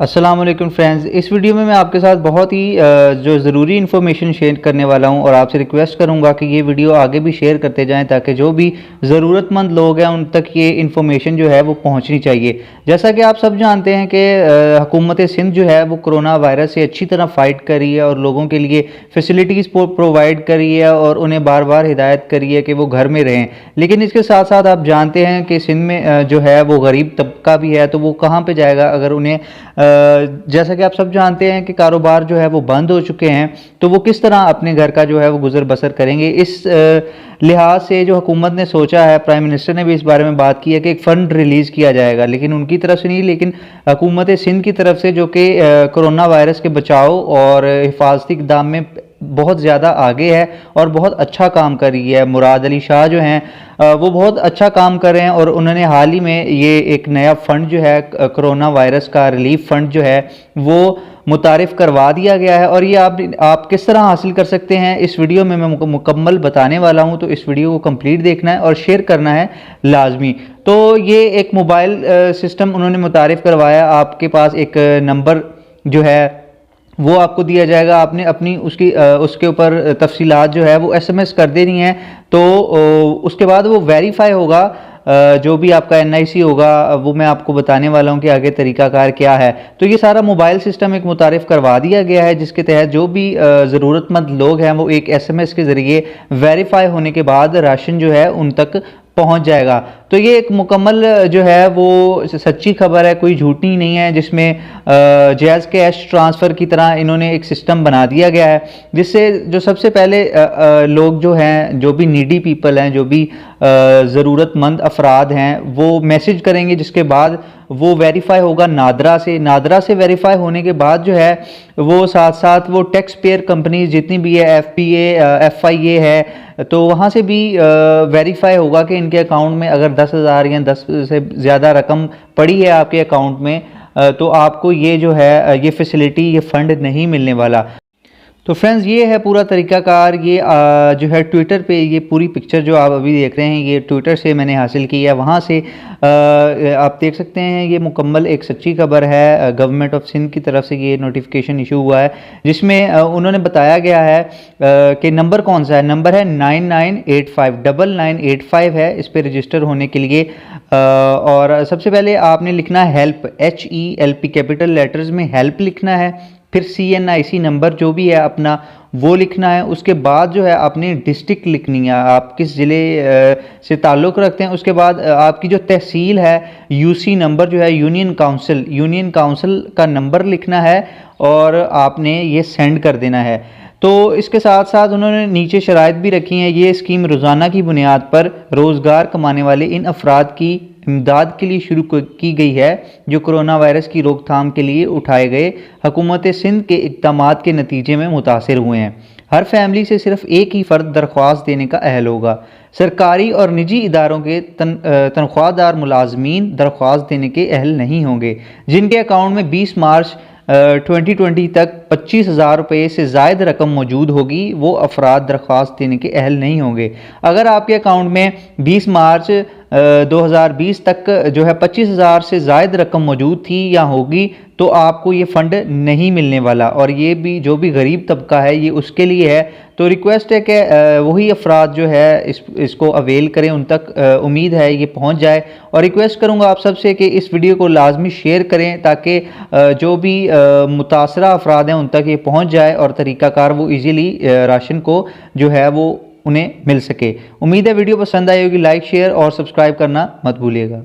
अस्सलाम वालेकुम फ्रेंड्स। इस वीडियो में मैं आपके साथ बहुत ही जो ज़रूरी इन्फॉर्मेशन शेयर करने वाला हूं और आपसे रिक्वेस्ट करूंगा कि ये वीडियो आगे भी शेयर करते जाएं ताकि जो भी ज़रूरतमंद लोग हैं उन तक ये इन्फॉर्मेशन जो है वो पहुंचनी चाहिए। जैसा कि आप सब जानते हैं कि हुकूमत सिंध जो है वो कोरोना वायरस से अच्छी तरह फ़ाइट कर रही है और लोगों के लिए फैसिलिटीज़ प्रोवाइड कर रही है और उन्हें बार बार हिदायत करी है कि वो घर में रहें। लेकिन इसके साथ साथ आप जानते हैं कि सिंध में जो है वो गरीब तबका भी है, तो वो कहाँ पर जाएगा अगर उन्हें जैसा कि आप सब जानते हैं कि कारोबार जो है वो बंद हो चुके हैं, तो वो किस तरह अपने घर का जो है वो गुजर बसर करेंगे। इस लिहाज से जो हुकूमत ने सोचा है, प्राइम मिनिस्टर ने भी इस बारे में बात की है कि एक फ़ंड रिलीज़ किया जाएगा, लेकिन उनकी तरफ से नहीं, लेकिन हुकूमत सिंध की तरफ से, जो कि कोरोना वायरस के बचाव और हिफाजती इक़दाम में बहुत ज़्यादा आगे है और बहुत अच्छा काम कर रही है। मुराद अली शाह जो हैं वो बहुत अच्छा काम कर रहे हैं और उन्होंने हाल ही में ये एक नया फ़ंड जो है कोरोना वायरस का रिलीफ फ़ंड जो है वो मुतारिफ़ करवा दिया गया है। और ये आप किस तरह हासिल कर सकते हैं इस वीडियो में मैं मुकम्मल बताने वाला हूं, तो इस वीडियो को कंप्लीट देखना है और शेयर करना है लाजमी। तो ये एक मोबाइल सिस्टम उन्होंने मुतारिफ़ करवाया। आपके पास एक नंबर जो है वो आपको दिया जाएगा, आपने अपनी उसके ऊपर तफसीलात जो है वो एसएमएस कर देनी है। तो उसके बाद वो वेरीफाई होगा, जो भी आपका एनआईसी होगा वो मैं आपको बताने वाला हूँ कि आगे तरीकाकार क्या है। तो ये सारा मोबाइल सिस्टम एक मुतारिफ़ करवा दिया गया है, जिसके तहत जो भी ज़रूरतमंद लोग हैं वो एक एसएमएस के ज़रिए वेरीफाई होने के बाद राशन जो है उन तक पहुंच जाएगा। तो ये एक मुकम्मल जो है वो सच्ची खबर है, कोई झूठी नहीं है, जिसमें जैज़ कैश ट्रांसफ़र की तरह इन्होंने एक सिस्टम बना दिया गया है, जिससे जो सबसे पहले लोग जो हैं, जो भी नीडी पीपल हैं, जो भी ज़रूरतमंद अफराद हैं, वो मैसेज करेंगे, जिसके बाद वो वेरीफाई होगा नादरा से वेरीफाई होने के बाद जो है वो साथ साथ वो टैक्स पेयर कंपनीज जितनी भी है, एफपीए एफआईए है, तो वहाँ से भी वेरीफाई होगा कि इनके अकाउंट में अगर 10,000 या 10 से ज़्यादा रकम पड़ी है आपके अकाउंट में, तो आपको ये जो है ये फैसिलिटी, ये फ़ंड नहीं मिलने वाला। तो फ्रेंड्स, ये है पूरा तरीकाकार। ये जो है ट्विटर पे ये पूरी पिक्चर जो आप अभी देख रहे हैं ये ट्विटर से मैंने हासिल की है। वहाँ से आप देख सकते हैं ये मुकम्मल एक सच्ची खबर है। गवर्नमेंट ऑफ सिंध की तरफ से ये नोटिफिकेशन इशू हुआ है, जिसमें उन्होंने बताया गया है कि नंबर कौन सा है। नंबर है 9985 9985 है इस पर रजिस्टर होने के लिए। और सबसे पहले आपने लिखना है हेल्प, HELP, कैपिटल लेटर्स में हेल्प लिखना है। फिर CNIC नंबर जो भी है अपना वो लिखना है। उसके बाद जो है आपने डिस्ट्रिक्ट लिखनी है, आप किस ज़िले से ताल्लुक़ रखते हैं। उसके बाद आपकी जो तहसील है, UC नंबर जो है, यूनियन काउंसिल का नंबर लिखना है और आपने ये सेंड कर देना है। तो इसके साथ साथ उन्होंने नीचे शराइत भी रखी हैं। ये स्कीम रोज़ाना की बुनियाद पर रोज़गार कमाने वाले इन अफराद की इमदाद के लिए शुरू की गई है, जो कोरोना वायरस की रोकथाम के लिए उठाए गए हुकूमत सिंध के इक़दामात के नतीजे में मुतासिर हुए हैं। हर फैमिली से सिर्फ एक ही फ़र्द दरख्वास्त देने का अहल होगा। सरकारी और निजी इदारों के तनख्वाहदार मुलाजमीन दरख्वास्त देने के अहल नहीं होंगे। जिनके अकाउंट में 20 मार्च 2020 तक 25,000 रुपये से ज़ायद रकम मौजूद होगी, वो अफराद दरख्वास्त देने के अहल नहीं होंगे। अगर आपके अकाउंट में 20 मार्च 2020 तक जो है 25,000 से ज़ायद रकम मौजूद थी या होगी, तो आपको ये फ़ंड नहीं मिलने वाला। और ये भी जो भी गरीब तबका है ये उसके लिए है। तो रिक्वेस्ट है कि वही अफराद जो है इसको अवेल करें, उन तक उम्मीद है ये पहुंच जाए। और रिक्वेस्ट करूंगा आप सबसे कि इस वीडियो को लाजमी शेयर करें ताकि जो भी मुतासरा अफराद हैं उन तक ये पहुंच जाए और तरीक़ाकार वो इजीली राशन को जो है वो उन्हें मिल सके। उम्मीद है वीडियो पसंद आई होगी। लाइक, शेयर और सब्सक्राइब करना मत भूलिएगा।